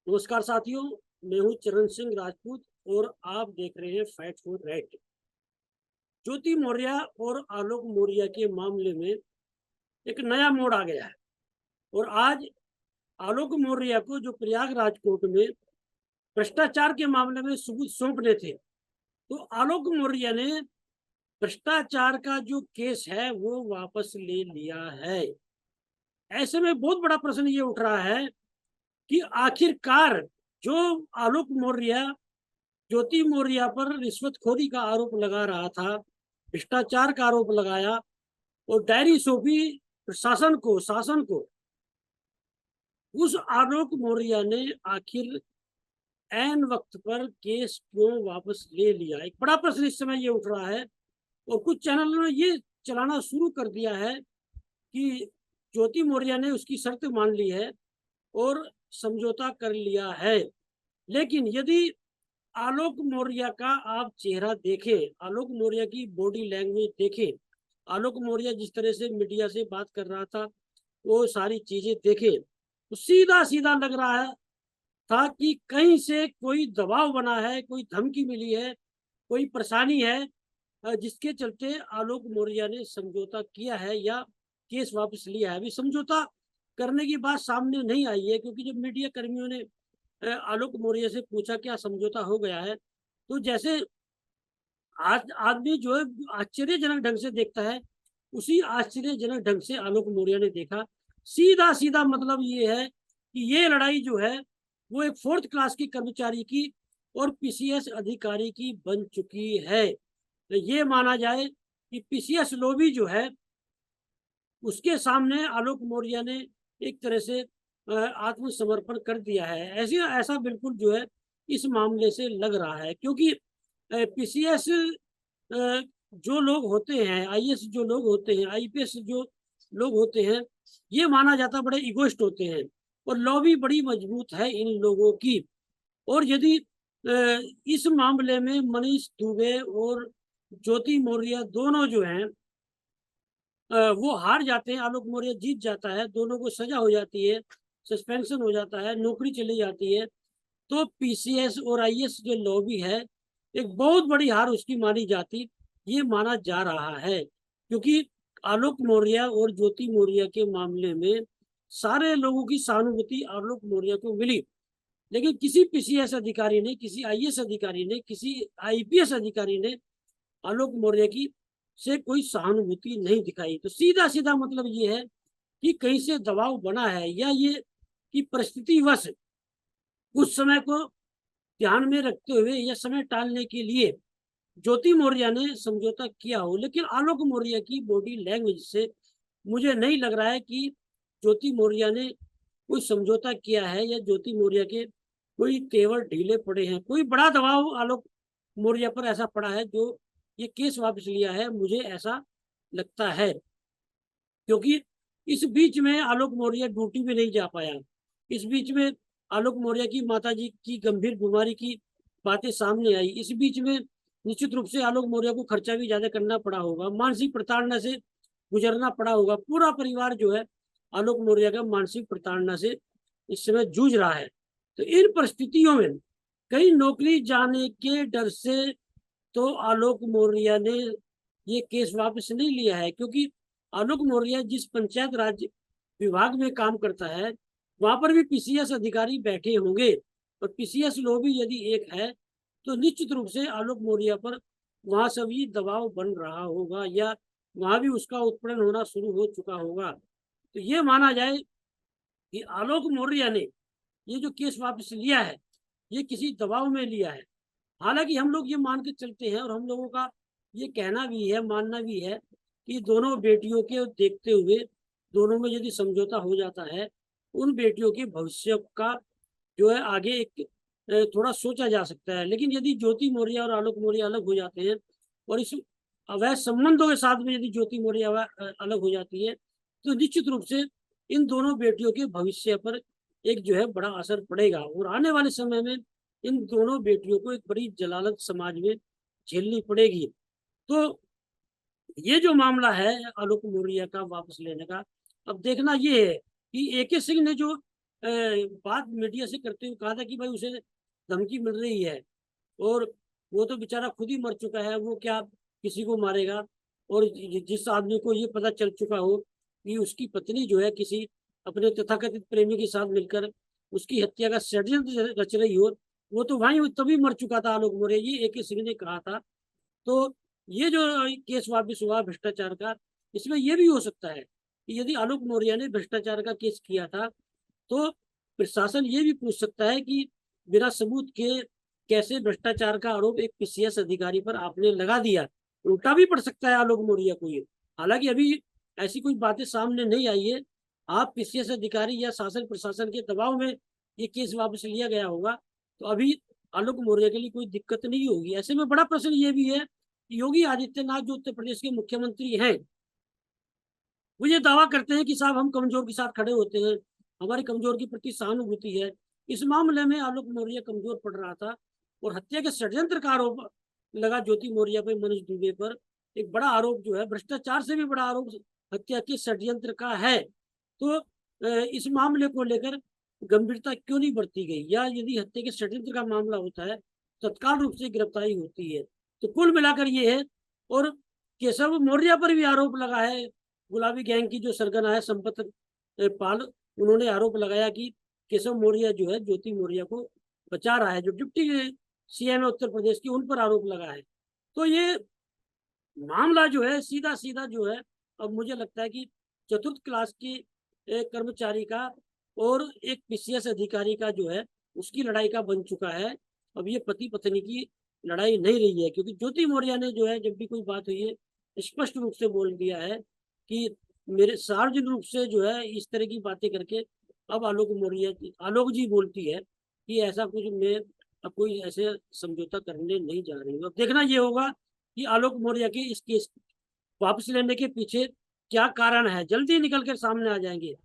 नमस्कार साथियों, मैं हूं चरण सिंह राजपूत और आप देख रहे हैं फाइट फॉर राइट। ज्योति मौर्य और आलोक मौर्य के मामले में एक नया मोड़ आ गया है और आज आलोक मौर्य को जो प्रयागराज कोर्ट में भ्रष्टाचार के मामले में सबूत सौंपने थे, तो आलोक मौर्य ने भ्रष्टाचार का जो केस है वो वापस ले लिया है। ऐसे में बहुत बड़ा प्रश्न ये उठ रहा है कि आखिरकार जो आलोक मौर्य ज्योति मौर्य पर रिश्वतखोरी का आरोप लगा रहा था, भ्रष्टाचार का आरोप लगाया और डायरी सौंपी शासन को, उस आलोक मौर्य ने आखिर ऐन वक्त पर केस क्यों वापस ले लिया? एक बड़ा प्रश्न इस समय ये उठ रहा है और कुछ चैनलों ने ये चलाना शुरू कर दिया है कि ज्योति मौर्य ने उसकी शर्त मान ली है और समझौता कर लिया है। लेकिन यदि आलोक मौर्य का आप चेहरा देखें, आलोक मौर्य की बॉडी लैंग्वेज देखें, आलोक मौर्य जिस तरह से मीडिया से बात कर रहा था, वो सारी चीजें देखें, तो सीधा सीधा लग रहा है था कि कहीं से कोई दबाव बना है, कोई धमकी मिली है, कोई परेशानी है, जिसके चलते आलोक मौर्य ने समझौता किया है या केस वापस लिया है। अभी समझौता करने की बात सामने नहीं आई है, क्योंकि जब मीडिया कर्मियों ने आलोक मौर्य से पूछा क्या समझौता हो गया है, तो जैसे आज आदमी जो है आश्चर्यजनक ढंग से देखता है, उसी आश्चर्यजनक ढंग से आलोक मौर्य ने देखा। सीधा सीधा मतलब ये है कि ये लड़ाई जो है वो एक फोर्थ क्लास की कर्मचारी की और पीसीएस अधिकारी की बन चुकी है। तो ये माना जाए कि पीसीएस लॉबी जो है उसके सामने आलोक मौर्य ने एक तरह से आत्मसमर्पण कर दिया है। ऐसे ऐसा बिल्कुल जो है इस मामले से लग रहा है, क्योंकि पीसीएस जो लोग होते हैं, आईएएस जो लोग होते हैं, आईपीएस जो लोग होते हैं, ये माना जाता बड़े इगोइस्ट होते हैं और लॉबी बड़ी मजबूत है इन लोगों की। और यदि इस मामले में मनीष दुबे और ज्योति मौर्य दोनों जो हैं वो हार जाते हैं, आलोक मौर्य जीत जाता है, दोनों को सजा हो जाती है, सस्पेंशन हो जाता है, नौकरी चली जाती है, तो पीसीएस और आईएएस जो लॉबी है एक बहुत बड़ी हार उसकी मानी जाती, ये माना जा रहा है। क्योंकि आलोक मौर्य और ज्योति मौर्य के मामले में सारे लोगों की सहानुभूति आलोक मौर्य को मिली, लेकिन किसी पीसीएस अधिकारी ने, किसी आईएएस अधिकारी ने, किसी आईपीएस अधिकारी ने आलोक मौर्य की से कोई सहानुभूति नहीं दिखाई। तो सीधा सीधा मतलब ये है कि कहीं से दबाव बना है, या ये कि परिस्थितिवश उस समय को ध्यान में रखते हुए या समय टालने के लिए ज्योति मौर्य ने समझौता किया हो। लेकिन आलोक मौर्य की बॉडी लैंग्वेज से मुझे नहीं लग रहा है कि ज्योति मौर्य ने कोई समझौता किया है या ज्योति मौर्य के कोई तेवर ढीले पड़े हैं। कोई बड़ा दबाव आलोक मौर्य पर ऐसा पड़ा है जो ये केस वापस लिया है, मुझे ऐसा लगता है। क्योंकि इस बीच में आलोक मौर्य ड्यूटी में नहीं जा पाया, इस बीच में आलोक मौर्य की माताजी की गंभीर बीमारी की बातें सामने आई, इस बीच में निश्चित रूप से आलोक मौर्य को खर्चा भी ज्यादा करना पड़ा होगा, मानसिक प्रताड़ना से गुजरना पड़ा होगा। पूरा परिवार जो है आलोक मौर्य का मानसिक प्रताड़ना से इस समय जूझ रहा है। तो इन परिस्थितियों में कई नौकरी जाने के डर से तो आलोक मौर्य ने ये केस वापस नहीं लिया है, क्योंकि आलोक मौर्य जिस पंचायत राज विभाग में काम करता है वहां पर भी पीसीएस अधिकारी बैठे होंगे, और पीसीएस लॉबी यदि एक है तो निश्चित रूप से आलोक मौर्य पर वहां से भी दबाव बन रहा होगा, या वहां भी उसका उत्पीड़न होना शुरू हो चुका होगा। तो ये माना जाए कि आलोक मौर्य ने ये जो केस वापस लिया है ये किसी दबाव में लिया है। हालांकि हम लोग ये मान के चलते हैं और हम लोगों का ये कहना भी है, मानना भी है कि दोनों बेटियों के देखते हुए दोनों में यदि समझौता हो जाता है, उन बेटियों के भविष्य का जो है आगे एक थोड़ा सोचा जा सकता है। लेकिन यदि ज्योति मौर्य और आलोक मौर्य अलग हो जाते हैं और इस अवैध संबंधों के साथ में यदि ज्योति मौर्य अलग हो जाती है, तो निश्चित रूप से इन दोनों बेटियों के भविष्य पर एक जो है बड़ा असर पड़ेगा और आने वाले समय में इन दोनों बेटियों को एक बड़ी जलालत समाज में झेलनी पड़ेगी। तो ये जो मामला है आलोक मौर्य का वापस लेने का, अब देखना ये है कि एके सिंह ने जो बात मीडिया से करते हुए कहा था कि भाई उसे धमकी मिल रही है और वो तो बेचारा खुद ही मर चुका है, वो क्या किसी को मारेगा। और जिस आदमी को ये पता चल चुका हो कि उसकी पत्नी जो है किसी अपने तथाकथित प्रेमी के साथ मिलकर उसकी हत्या का षड्यंत्र रच रही हो, वो तो वहीं तभी मर चुका था आलोक मौर्य, ये AK सिंह ने कहा था। तो ये जो केस वापिस हुआ भ्रष्टाचार का, इसमें ये भी हो सकता है कि यदि आलोक मौर्य ने भ्रष्टाचार का केस किया था तो प्रशासन ये भी पूछ सकता है कि बिना सबूत के कैसे भ्रष्टाचार का आरोप एक PCS अधिकारी पर आपने लगा दिया। उल्टा भी पड़ सकता है आलोक मौर्य को ये। हालांकि अभी ऐसी कोई बातें सामने नहीं आई है। आप PCS अधिकारी या शासन प्रशासन के दबाव में ये केस वापस लिया गया होगा, तो अभी आलोक मौर्य के लिए कोई दिक्कत नहीं होगी। ऐसे में बड़ा प्रश्न ये भी है कि योगी आदित्यनाथ जो उत्तर प्रदेश के मुख्यमंत्री हैं, वो ये दावा करते हैं कि साहब हम कमजोर के साथ खड़े होते हैं, हमारे कमजोर के प्रति सहानुभूति है। इस मामले में आलोक मौर्य कमजोर पड़ रहा था और हत्या के षड्यंत्र का आरोप लगा ज्योति मौर्य पर, मनोज दुबे पर। एक बड़ा आरोप जो है, भ्रष्टाचार से भी बड़ा आरोप हत्या के षड्यंत्र का है। तो इस मामले को लेकर गंभीरता क्यों नहीं बरती गई, या यदि हत्या के षड्यंत्र का मामला होता है तत्काल रूप से गिरफ्तारी होती है। तो कुल मिलाकर ये है। और केशव मौर्य पर भी आरोप लगा है, गुलाबी गैंग की जो सरगना है संपत पाल, उन्होंने आरोप लगाया कि केशव मौर्य जो है ज्योति मौर्य को बचा रहा है, जो डिप्टी CM है उत्तर प्रदेश की, उन पर आरोप लगा है। तो ये मामला जो है सीधा सीधा जो है, अब मुझे लगता है कि चतुर्थ क्लास के एक कर्मचारी का और एक PCS अधिकारी का जो है उसकी लड़ाई का बन चुका है। अब ये पति पत्नी की लड़ाई नहीं रही है, क्योंकि ज्योति मौर्य ने जो है जब भी कोई बात हुई है स्पष्ट रूप से बोल दिया है कि मेरे सार्वजनिक रूप से जो है इस तरह की बातें करके अब आलोक जी बोलती है कि ऐसा कुछ मैं अब कोई ऐसे समझौता करने नहीं जा रही हूँ। अब देखना ये होगा कि आलोक मौर्य के इस केस वापस लेने के पीछे क्या कारण है, जल्दी निकल कर सामने आ जाएंगे।